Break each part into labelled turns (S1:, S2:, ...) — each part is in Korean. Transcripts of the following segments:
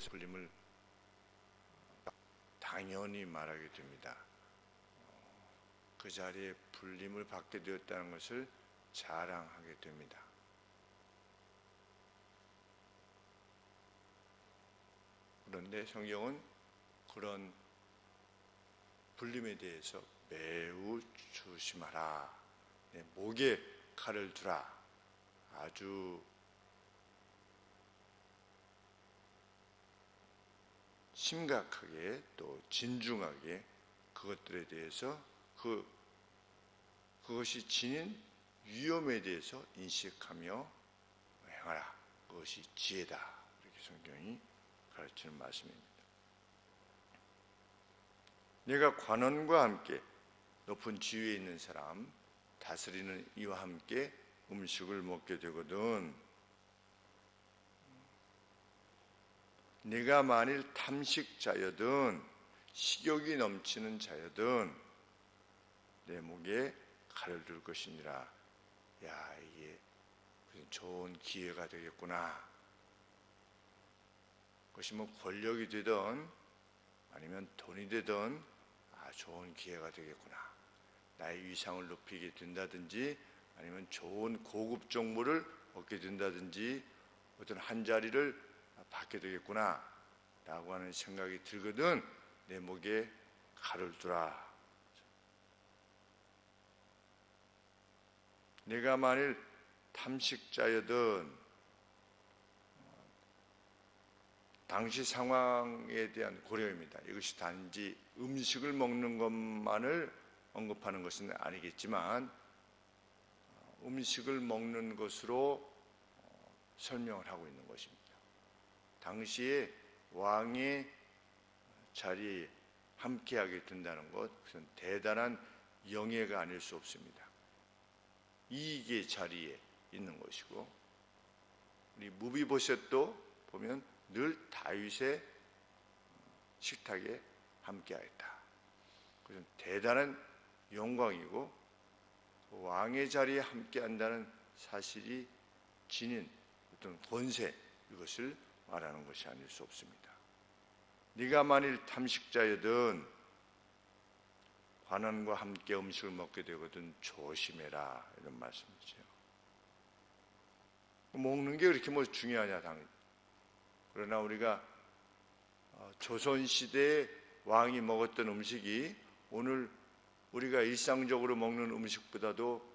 S1: 대해서 불림을 당연히 말하게 됩니다. 그 자리에 불림을 받게 되었다는 것을 자랑하게 됩니다. 그런데 성경은 그런 불림에 대해서 매우 조심하라, 내 목에 칼을 두라, 아주 심각하게 또 진중하게 그것들에 대해서 그것이 지닌 위험에 대해서 인식하며 행하라. 그것이 지혜다. 이렇게 성경이 가르치는 말씀입니다. 내가 관원과 함께 높은 지위에 있는 사람, 다스리는 이와 함께 음식을 먹게 되거든 네가 만일 탐식자여든 식욕이 넘치는 자여든 내 목에 칼을 둘 것이니라. 야, 이게 좋은 기회가 되겠구나. 그것이 뭐 권력이 되든 아니면 돈이 되든 좋은 기회가 되겠구나. 나의 위상을 높이게 된다든지 아니면 좋은 고급 정보를 얻게 된다든지 어떤 한 자리를 받게 되겠구나 라고 하는 생각이 들거든 내 목에 칼을 두라. 내가 만일 탐식자여든 당시 상황에 대한 고려입니다. 이것이 단지 음식을 먹는 것만을 언급하는 것은 아니겠지만 음식을 먹는 것으로 설명을 하고 있는 것입니다. 당시에 왕의 자리에 함께하게 된다는 것, 그것은 대단한 영예가 아닐 수 없습니다. 이익의 자리에 있는 것이고, 우리 무비보셋도 보면 늘 다윗의 식탁에 함께하였다. 그것은 대단한 영광이고 왕의 자리에 함께한다는 사실이 지닌 어떤 권세, 이것을 말하는 것이 아닐 수 없습니다. 네가 만일 탐식자여든 관원과 함께 음식을 먹게 되거든 조심해라, 이런 말씀이죠. 먹는 게 그렇게 뭐 중요하냐, 당연히. 그러나 우리가 조선시대에 왕이 먹었던 음식이 오늘 우리가 일상적으로 먹는 음식보다도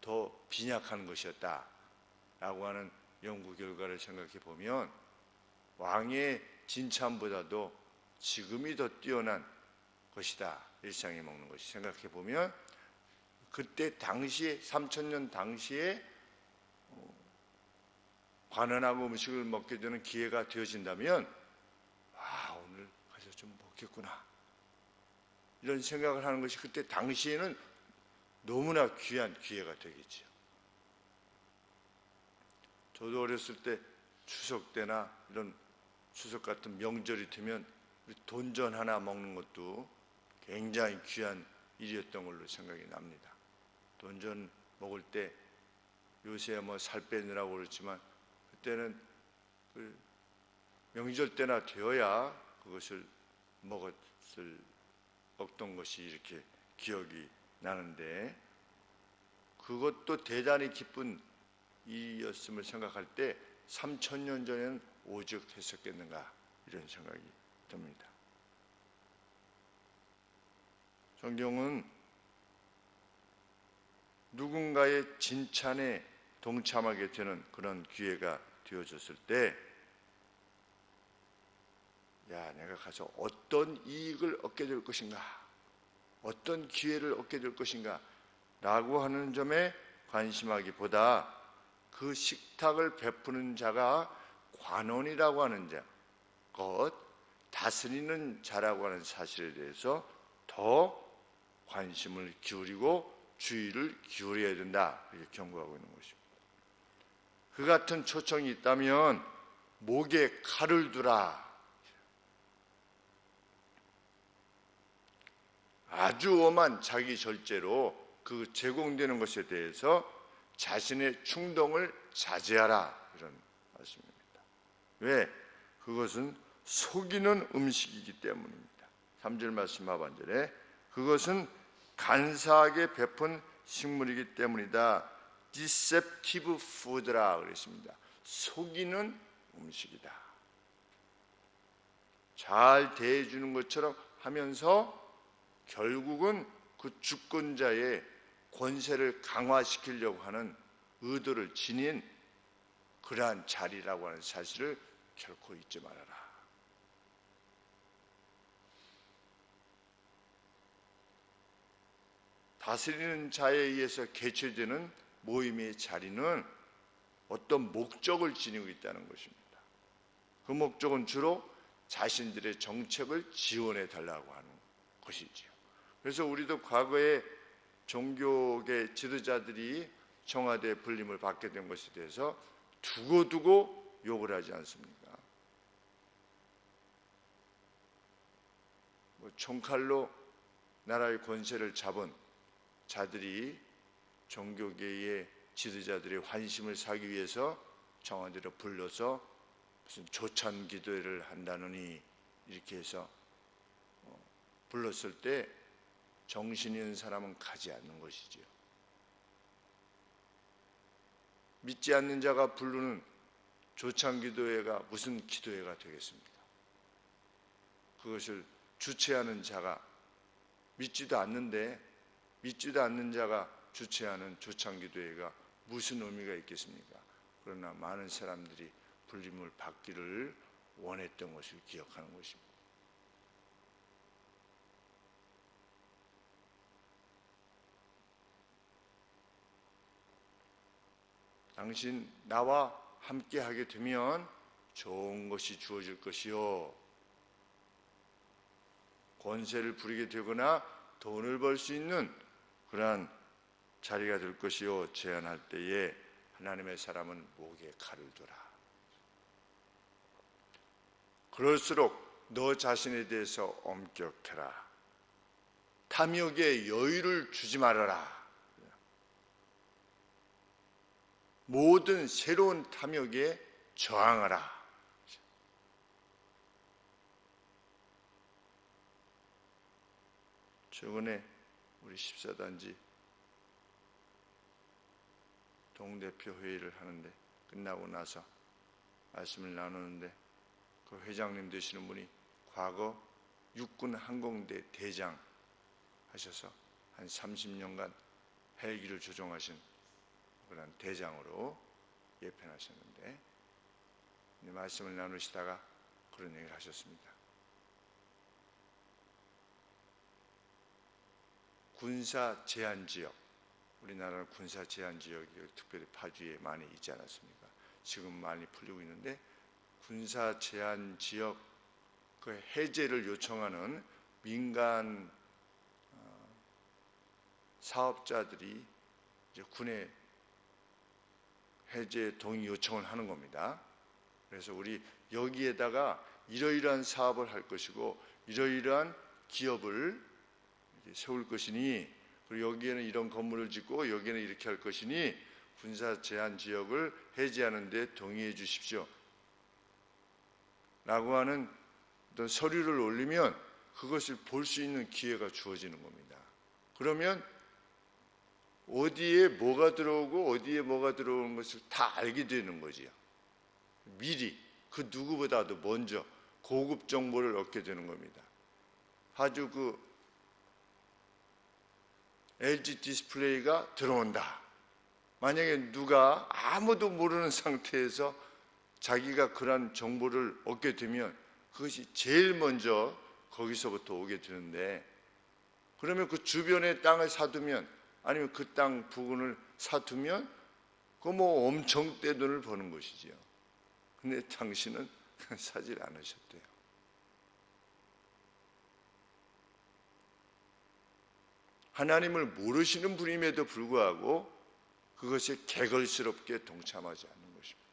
S1: 더 빈약한 것이었다라고 하는 연구 결과를 생각해 보면 왕의 진참보다도 지금이 더 뛰어난 것이다, 일상에 먹는 것이. 생각해 보면 그때 당시에 3000년 당시에 관원하고 음식을 먹게 되는 기회가 되어진다면 오늘 가서 좀 먹겠구나, 이런 생각을 하는 것이 그때 당시에는 너무나 귀한 기회가 되겠죠. 저도 어렸을 때 추석 때나 이런 추석 같은 명절이 되면 돈전 하나 먹는 것도 굉장히 귀한 일이었던 걸로 생각이 납니다. 돈전 먹을 때 요새 뭐 살 빼느라고 그렇지만 그때는 명절 때나 되어야 그것을 먹던 것이 이렇게 기억이 나는데, 그것도 대단히 기쁜 일이었음을 생각할 때 3000년 전에는 오죽 했었겠는가, 이런 생각이 듭니다. 성경은 누군가의 진찬에 동참하게 되는 그런 기회가 되어졌을 때, 내가 가서 어떤 이익을 얻게 될 것인가, 어떤 기회를 얻게 될 것인가 라고 하는 점에 관심하기보다 그 식탁을 베푸는 자가 관원이라고 하는 자, 다스리는 자라고 하는 사실에 대해서 더 관심을 기울이고 주의를 기울여야 된다, 이렇게 경고하고 있는 것입니다. 그 같은 초청이 있다면 목에 칼을 두라. 아주 엄한 자기 절제로 그 제공되는 것에 대해서 자신의 충동을 자제하라, 이런 말씀입니다. 왜? 그것은 속이는 음식이기 때문입니다. 3절 말씀 하반절에 그것은 간사하게 베푼 식물이기 때문이다. Deceptive food라 그랬습니다. 속이는 음식이다. 잘 대해주는 것처럼 하면서 결국은 그 주권자의 권세를 강화시키려고 하는 의도를 지닌 그러한 자리라고 하는 사실을 결코 잊지 말아라. 다스리는 자에 의해서 개최되는 모임의 자리는 어떤 목적을 지니고 있다는 것입니다. 그 목적은 주로 자신들의 정책을 지원해 달라고 하는 것이지요. 그래서 우리도 과거에 종교계 지도자들이 청와대 불림을 받게 된 것에 대해서 두고두고 욕을 하지 않습니까? 총칼로 나라의 권세를 잡은 자들이 종교계의 지도자들의 환심을 사기 위해서 청와대로 불러서 무슨 조찬 기도회를 한다느니 이렇게 해서 불렀을 때 정신이 있는 사람은 가지 않는 것이지요. 믿지 않는 자가 부르는 조찬 기도회가 무슨 기도회가 되겠습니까? 그것을 주최하는 자가 믿지도 않는 자가 주최하는 조찬 기도회가 무슨 의미가 있겠습니까? 그러나 많은 사람들이 불림을 받기를 원했던 것을 기억하는 것입니다. 당신 나와 함께 하게 되면 좋은 것이 주어질 것이요, 권세를 부리게 되거나 돈을 벌 수 있는 그러한 자리가 될 것이요, 제안할 때에 하나님의 사람은 목에 칼을 둬라. 그럴수록 너 자신에 대해서 엄격해라. 탐욕에 여유를 주지 말아라. 모든 새로운 탐욕에 저항하라. 최근에 우리 14단지 동대표 회의를 하는데 끝나고 나서 말씀을 나누는데 그 회장님 되시는 분이 과거 육군 항공대 대장 하셔서 한 30년간 헬기를 조종하신 그런 대장으로 예편하셨는데 말씀을 나누시다가 그런 얘기를 하셨습니다. 군사 제한 지역, 우리나라는 군사 제한 지역이 특별히 파주에 많이 있지 않았습니까? 지금 많이 풀리고 있는데 군사 제한 지역 그 해제를 요청하는 민간 사업자들이 이제 군에 해제 동의 요청을 하는 겁니다. 그래서 우리 여기에다가 이러이러한 사업을 할 것이고 이러이러한 기업을 세울 것이니, 그리고 여기에는 이런 건물을 짓고 여기에는 이렇게 할 것이니 군사 제한 지역을 해제하는 데 동의해 주십시오 라고 하는 어떤 서류를 올리면 그것을 볼 수 있는 기회가 주어지는 겁니다. 그러면 어디에 뭐가 들어오고 어디에 뭐가 들어오는 것을 다 알게 되는 거지요. 미리 그 누구보다도 먼저 고급 정보를 얻게 되는 겁니다. 아주 그 LG 디스플레이가 들어온다. 만약에 누가 아무도 모르는 상태에서 자기가 그런 정보를 얻게 되면 그것이 제일 먼저 거기서부터 오게 되는데, 그러면 그 주변의 땅을 사두면 아니면 그 땅 부근을 사두면 그 뭐 엄청 떼돈을 버는 것이지요. 근데 당신은 사질 않으셨대요. 하나님을 모르시는 분임에도 불구하고 그것에 개걸스럽게 동참하지 않는 것입니다.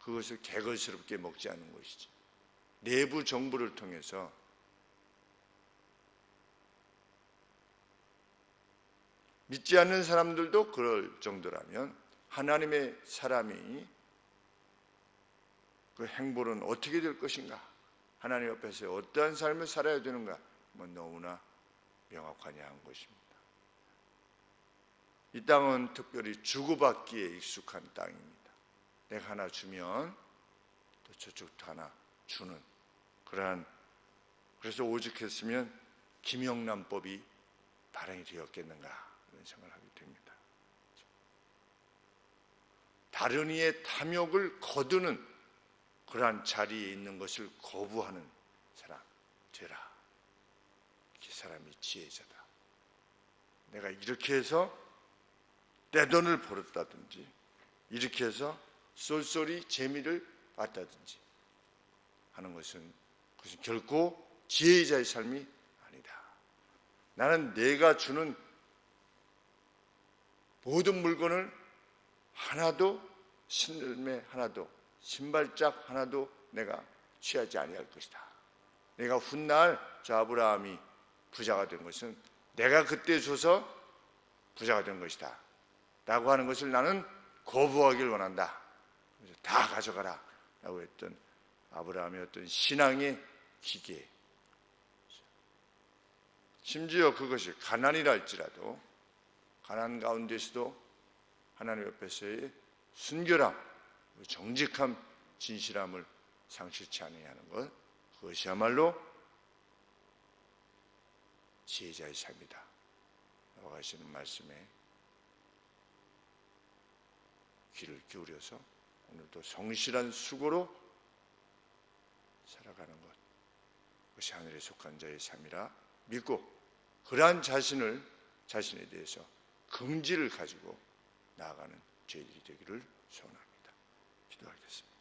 S1: 그것을 개걸스럽게 먹지 않는 것이지. 내부 정보를 통해서 믿지 않는 사람들도 그럴 정도라면 하나님의 사람이 그 행보는 어떻게 될 것인가? 하나님 앞에서 어떠한 삶을 살아야 되는가? 너무나 명확하냐 한 것입니다. 이 땅은 특별히 주고받기에 익숙한 땅입니다. 내가 하나 주면 또 저쪽도 하나 주는 그러한, 그래서 오죽했으면 김영란법이 발행이 되었겠는가 그런 생각을 하게 됩니다. 다른 이의 탐욕을 거두는 그러한 자리에 있는 것을 거부하는 사람 되라. 이 사람이 지혜자다. 내가 이렇게 해서 떼돈을 벌었다든지 이렇게 해서 쏠쏠이 재미를 봤다든지 하는 것은 그것은 결코 지혜자의 삶이 아니다. 나는 내가 주는 모든 물건을 하나도, 신을매 하나도, 신발짝 하나도 내가 취하지 아니할 것이다. 내가 훗날 저 아브라함이 부자가 된 것은 내가 그때 줘서 부자가 된 것이다 라고 하는 것을 나는 거부하길 원한다. 그래서 다 가져가라 라고 했던 아브라함의 어떤 신앙의 기계, 심지어 그것이 가난이라 할지라도 가난 가운데서도 하나님 옆에서의 순결함, 정직함, 진실함을 상실치 않아야 하는 것, 그것이야말로 지혜자의 삶이다 라고 하시는 말씀에 귀를 기울여서 오늘도 성실한 수고로 살아가는 것, 그것이 하늘에 속한 자의 삶이라 믿고 그러한 자신에 대해서 긍지를 가지고 나아가는 저희들이 되기를 소원합니다. 기도하겠습니다.